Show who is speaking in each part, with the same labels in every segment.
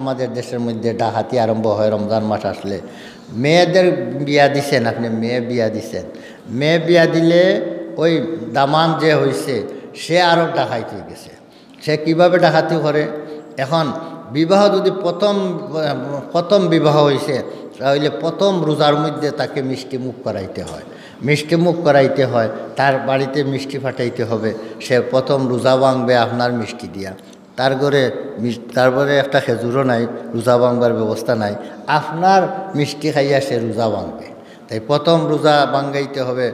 Speaker 1: আমাদের দেশের মধ্যে ডাকাতি আরম্ভ হয় রমজান মাস আসলে। মেয়েদের বিয়া দিছেন, আপনি মেয়ে বিয়া দিছেন, মেয়ে বিয়া দিলে ওই দামান যে হয়েছে সে আরও ডাকাইতে গেছে। সে কিভাবে ডাকাতি করে? এখন বিবাহ যদি প্রথম বিবাহ হয়েছে তাহলে প্রথম রোজার মধ্যে তাকে মিষ্টি মুখ করাইতে হয়, মিষ্টি মুখ করাইতে হয়, তার বাড়িতে মিষ্টি ফাটাইতে হবে। সে প্রথম রোজা ভাঙবে আপনার মিষ্টি দিয়া, তারপরে একটা খেজুরও নাই, রোজা ভাঙবার ব্যবস্থা নাই, আপনার মিষ্টি খাইয়া সে রোজা ভাঙবে। তাই প্রথম রোজা ভাঙাইতে হবে,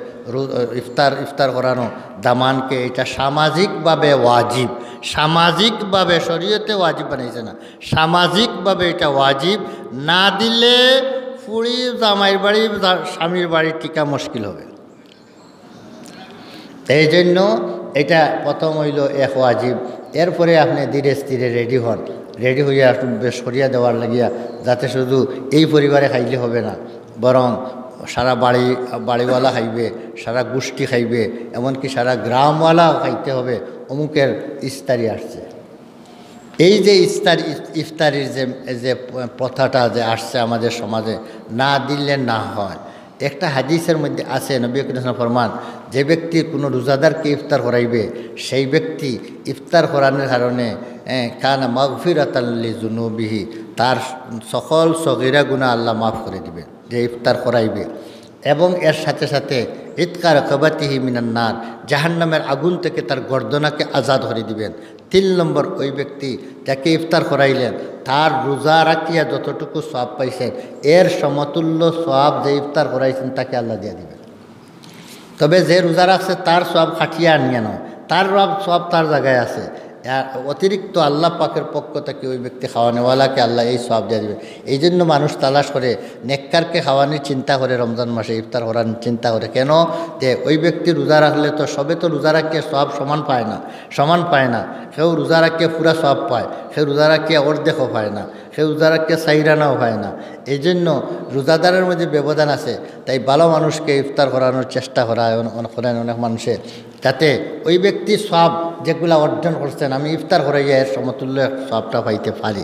Speaker 1: ইফতার করানো দামানকে। এটা সামাজিকভাবে ওয়াজিব, সামাজিকভাবে শরীয়তে ওয়াজিব বানাইছে না, সামাজিকভাবে এটা ওয়াজিব। না দিলে পুরি জামাইয়ের বাড়ি স্বামীর বাড়ি টিকা মুশকিল হবে। এই জন্য এটা প্রথম হইল এক ওয়াজিব। এরপরে আপনি ধীরে স্থিরে রেডি হন, রেডি হইয়া একটু বেশ করিয়া দেওয়ার লাগিয়া, যাতে শুধু এই পরিবারে খাইলে হবে না, বরং সারা বাড়িওয়ালা খাইবে, সারা গোষ্ঠী খাইবে, এমনকি সারা গ্রামওয়ালাও খাইতে হবে। অমুকের ইফতারি আসছে। এই যে ইফতারির যে প্রথাটা যে আসছে আমাদের সমাজে, না দিলে না হয়। একটা হাদিসের মধ্যে আছে, নবী করিম সাল্লাল্লাহু আলাইহি ওয়াসাল্লাম ফরমান, যে ব্যক্তি কোনো রোজাদারকে ইফতার করাইবে সেই ব্যক্তি ইফতার করানোর কারণে কানা মাগফিরাতান লিযুনুবিহি, তার সকল সগীরা গুনাহ আল্লাহ মাফ করে দিবে যে ইফতার করাইবে। এবং এর সাথে সাথে ইতকা রাকাবাতিহি মিনান নার, জাহান্নামের আগুন থেকে তার গর্দনাকে আজাদ করে দিবেন। 3 নম্বর, ওই ব্যক্তি যাকে ইফতার করাইলেন তার রোজা রাখিয়া যতটুকু সওয়াব পাইছেন এর সমতুল্য সওয়াব যে ইফতার করাইছেন তাকে আল্লাহ দিয়ে দিবেন। তবে যে রোজা রাখছে তার সওয়াব খাটিয়া আনিয়া নয়, তার সওয়াব তার জায়গায় আছে, অতিরিক্ত আল্লাহ পাকের পক্ষ থেকে ওই ব্যক্তি খাওয়ানোওয়ালাকে আল্লাহ এই সওয়াব দিয়ে দেবে। এই জন্য মানুষ তালাশ করে নেককারকে খাওয়ানোর চিন্তা করে, রমজান মাসে ইফতার করার চিন্তা করে। কেন? যে ওই ব্যক্তি রোজা রাখলে তো সবে তো রোজা রাখিয়ে সওয়াব সমান পায় না। কেউ রোজা রাখিয়ে পুরা সওয়াব পায়, কেউ রোজা রাখিয়ে অর্ধেকও পায় না, কেউ রোজা রাখিয়ে সাইরানাও পায় না। এই জন্য রোজাদারের মধ্যে ব্যবধান আছে। তাই ভালো মানুষকে ইফতার করানোর চেষ্টা করেন অনেক মানুষে, যাতে ওই ব্যক্তি সওয়াব যেগুলো অর্জন করছেন আমি ইফতার করাইয়া এর সমতুল্য সওয়াবটা পাইতে পারি।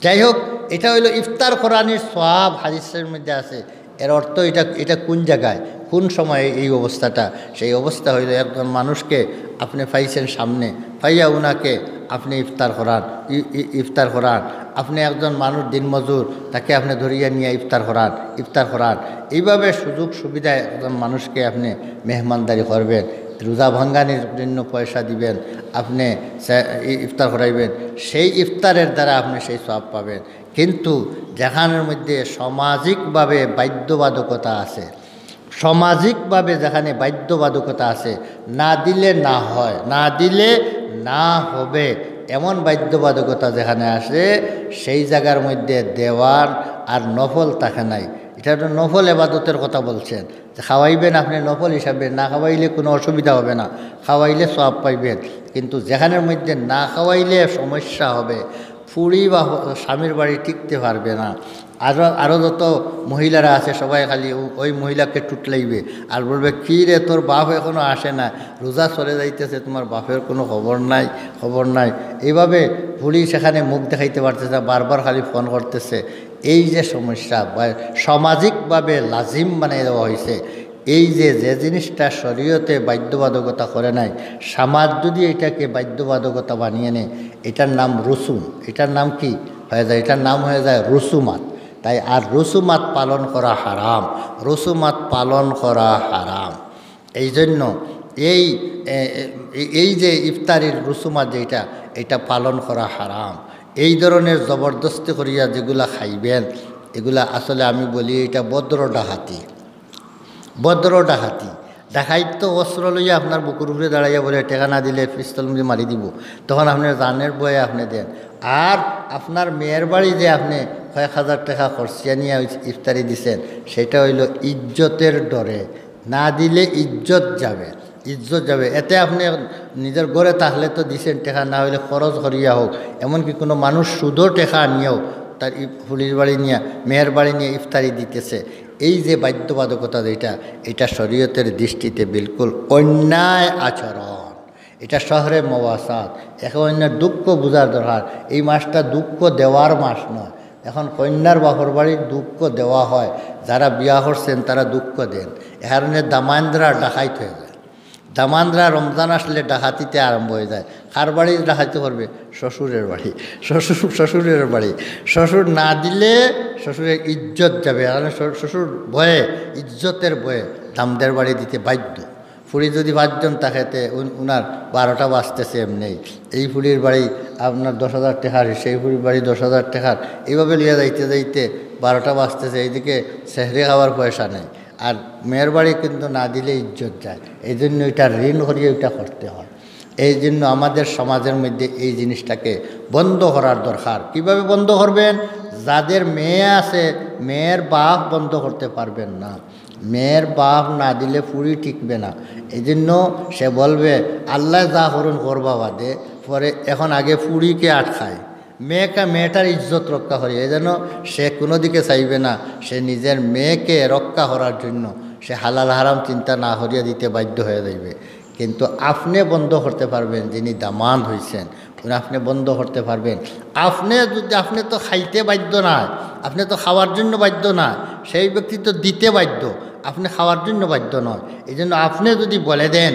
Speaker 1: যাই হোক, এটা হইল ইফতার করানোর সওয়াব হাদিসের মধ্যে আছে। এর অর্থ এটা কোন জায়গায় কোন সময়ে এই অবস্থাটা? সেই অবস্থা হইল একজন মানুষকে আপনি পাইছেন সামনে, পাইয়া উনাকে আপনি ইফতার করান। আপনি একজন মানুষ দিনমজুর, তাকে আপনি ধরিয়া নিয়ে ইফতার করান। এইভাবে সুযোগ সুবিধায় একজন মানুষকে আপনি মেহমানদারি করবেন, রোজা ভাঙ্গানির জন্য পয়সা দিবেন, আপনি ইফতার করাইবেন। সেই ইফতারের দ্বারা আপনি সেই সওয়াব পাবেন। কিন্তু যেখানের মধ্যে সামাজিকভাবে বাধ্যবাধকতা আছে, সামাজিকভাবে যেখানে বাধ্যবাধকতা আছে, না দিলে না হয়, না দিলে না হবে, এমন বাধ্যবাধকতা যেখানে আসে সেই জায়গার মধ্যে দেওয়ার আর নফল থাকে নাই। এটা তো নফল এবাদতের কথা বলছেন, খাওয়াইবেন আপনি নফল হিসাবে, না খাওয়াইলে কোনো অসুবিধা হবে না, খাওয়াইলে সওয়াব পাইবেন। কিন্তু যেখানের মধ্যে না খাওয়াইলে সমস্যা হবে, ফুড়ি বা স্বামীর বাড়ি টিকতে পারবে না। আরও যত মহিলারা আছে সবাই খালি ওই মহিলাকে টুটলাইবে আর বলবে, কী রে তোর বাপ এখনও আসে না, রোজা চলে যাইতেছে, তোমার বাপের কোনো খবর নাই। এইভাবে বুড়ি সেখানে মুখ দেখাইতে পারতেছে না, বারবার খালি ফোন করতেছে। এই যে সমস্যা সামাজিকভাবে লাজিম বানিয়ে দেওয়া হয়েছে, এই যে জিনিসটা শরীয়তে বাধ্যবাধকতা করে নাই, সমাজ যদি এটাকে বাধ্যবাধকতা বানিয়ে নেয়, এটার নাম রসুম। এটার নাম কি হয়ে যায়? এটার নাম হয়ে যায় রসুমাত। তাই আর রসুমাত পালন করা হারাম। এই জন্য এই যে ইফতারির রসুমাত যেটা, এটা পালন করা হারাম। এই ধরনের জবরদস্তি করিয়া যেগুলা খাইবেন, এগুলা আসলে আমি বলি এটা বদ্র ডাকাতি। ডাকাইত অস্ত্র লইয়া আপনার বুকুর উপরে দাঁড়াইয়া বলে টেকা না দিলে পিস্তল দিয়ে মারি দিব, তখন আপনার জানের বয়ে আপনি দেন। আর আপনার মেয়ের বাড়ি যে আপনি কয়েক হাজার টাকা খরচিয়া নিয়ে ইফতারি দিছেন, সেটা হইল ইজ্জতের ডরে, না দিলে ইজ্জত যাবে। এতে আপনি নিজের ঘরে থাকলে তো দিছেন টেকা, না হইলে খরচ করিয়া হোক, এমনকি কোনো মানুষ শুধু টেকা নিয়েও তার ফুলির বাড়ি নিয়ে মেয়ের বাড়ি নিয়ে ইফতারি দিতেছে। এই যে বাধ্যবাধকতা এটা শরীয়তের দৃষ্টিতে বিলকুল অন্যায় আচরণ। এটা শহরে মওয়াসাত। এখন অন্যের দুঃখ বোঝার দরকার। এই মাসটা দুঃখ দেওয়ার মাস নয়। এখন কন্যার বাপর বাড়ির দুঃখ দেওয়া হয়, যারা বিয়া করছেন তারা দুঃখ দেন। এখানে দামান্দ্রা ডাকাইত হয়ে যায়। দামান্দ্রা রমজান আসলে ডাকাতিতে আরম্ভ হয়ে যায়। কার বাড়ি ডাকাইতে করবে? শ্বশুরের বাড়ি। শ্বশুরের বাড়ি। শ্বশুর না দিলে শ্বশুরের ইজ্জত যাবে। শ্বশুর ভয়ে, ইজ্জতের ভয়ে দামদের বাড়ি দিতে বাধ্য। ফুড়ি যদি 5 জন থাকেতে উনার 12টা বাজতেছে এমনি। এই ফুড়ির বাড়ি আপনার 10,000 টাকার, সেই ফুড়ির বাড়ি 10,000 টাকার, এইভাবে লিয়ে যাইতে যাইতে 12টা বাজতেছে। এইদিকে সেহরি খাওয়ার পয়সা নেই। আর মেয়ের বাড়ি কিন্তু না দিলে ইজ্জত যায়। এই জন্য এটা ঋণ করিয়ে এটা করতে হয়। এই জন্য আমাদের সমাজের মধ্যে এই জিনিসটাকে বন্ধ করার দরকার। কিভাবে বন্ধ করবেন? যাদের মেয়ে আছে, মেয়ের বাপ বন্ধ করতে পারবেন না। মেয়ের বাপ না দিলে ফুড়ি টিকবে না। এই জন্য সে বলবে আল্লাহ যা করুন করবা বাদে, পরে এখন আগে ফুড়িকে আটকায়, মেয়েটার ইজ্জত রক্ষা করে। এই জন্য সে কোনো দিকে চাইবে না। সে নিজের মেয়েকে রক্ষা করার জন্য সে হালাল হারাম চিন্তা না করিয়া দিতে বাধ্য হয়ে যাইবে। কিন্তু আপনি বন্ধ করতে পারবেন, যিনি দামান হয়েছেন আপনি বন্ধ করতে পারবেন। আপনি তো খাইতে বাধ্য না, আপনি তো খাওয়ার জন্য বাধ্য না, সেই ব্যক্তি তো দিতে বাধ্য, আপনি খাওয়ার জন্য বাধ্য নয়। এই জন্য আপনি যদি বলে দেন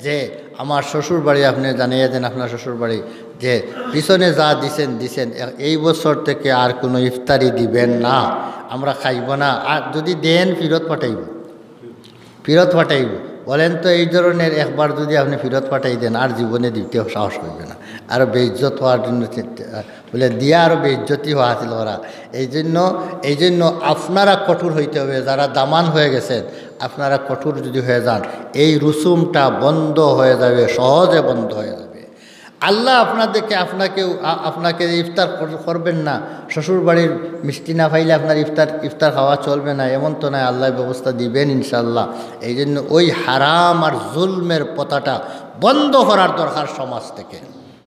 Speaker 1: যে আমার শ্বশুর বাড়ি, আপনি জানিয়ে দেন আপনার শ্বশুর বাড়ি যে পিছনে যা দিছেন এই বছর থেকে আর কোনো ইফতারি দিবেন না, আমরা খাইব না। আর যদি দেন ফেরত পাঠাইব। বলেন তো এই ধরনের একবার যদি আপনি ফেরত পাঠাই দেন আর জীবনে দিতেও সাহস করবে না। আরও বেইজ্জত হওয়ার জন্য বলে দিয়া আরও বেইজ্জতি হওয়া ছিল ওরা। এই জন্য আপনারা কঠোর হইতে হবে। যারা দামান হয়ে গেছেন আপনারা কঠোর যদি হয়ে যান, এই রুসুমটা বন্ধ হয়ে যাবে, সহজে বন্ধ হয়ে যাবে। আল্লাহ আপনাকে ইফতার করবেন না, শ্বশুর বাড়ির মিষ্টি না পাইলে আপনার ইফতার খাওয়া চলবে না, এমন তো নয়। আল্লাহ ব্যবস্থা দিবেন ইনশাল্লাহ। এই জন্য ওই হারাম আর জুলমের পতাটা বন্ধ করার দরকার সমাজ থেকে।